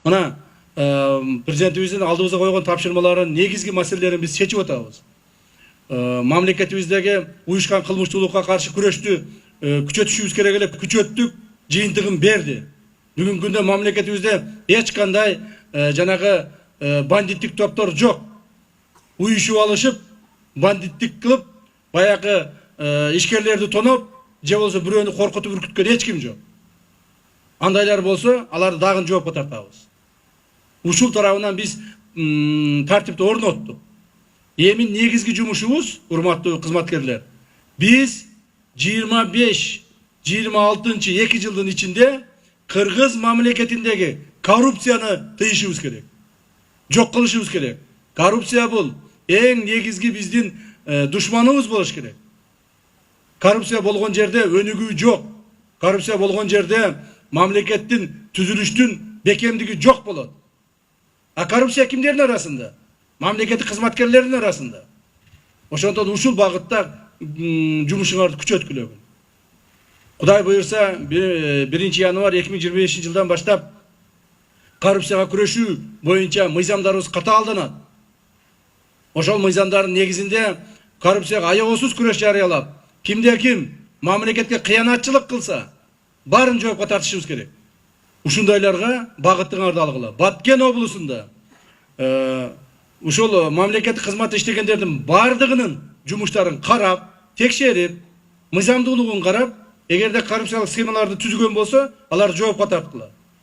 Мына президентибиздин алдыбызга койгон тапшырмаларын, негизги маселелерин биз чечип атабыз. Мамлекетибиздеги уюшкан кылмыштуулукка каршы күрөштү күчөтүшүбүз керек эле, күчөттүк, жыйынтыгын берди. Бүгүнкү күндө мамлекетибизде эч кандай жанагы бандиттик топтор жок. Уюшуп алышып, бандиттик кылып, баягы ишкерлерди тоноп, же болсо бирөөнү коркутуп үркүткөн эч ким жок. Андайлар болсо, аларды дагы жоопко тартабыз. Ушул тарабынан биз тартипти орноттук. Эми негизги жумушубуз, урматтуу кызматкерлер, биз 25-26 2 жылдын ичинде Кыргыз мамлекетиндеги коррупцияны тыйышыбыз керек. Жок кылышыбыз керек. Коррупция бул эң негизги биздин душманыбыз болуш керек. Коррупция болгон жерде өнүгүү жок. Коррупция болгон жерде мамлекеттин түзүлүштүн бекемдиги жок болот. А коррупция кимдердин арасында? Мамлекеттик кызматкерлердин арасында. Ошондон ушул багытта жумушуңарды күчөткүлөгүн. Кудай буйрса 1 январь 2025 жылдан баштап коррупцияга күрөшүү боюнча мыйзамдарыбыз катаалданат. Ошол мыйзамдардын негизинде коррупцияга аягосуз күрөш жарыялап, кимде ким мамлекетке кыянатчылык кылса, баарын жоопко тартышыбыз керек. Ушундайларга багыттыңарды алгыла. Баткен облусунда ушул мамлекеттик кызмат иштегендердин бардыгынын жумуштарын карап, текшерип, мыйзамдуулугун карап, эгерде коррупциялык схемаларды түзгөн болсо, алар жоопко тарткыла.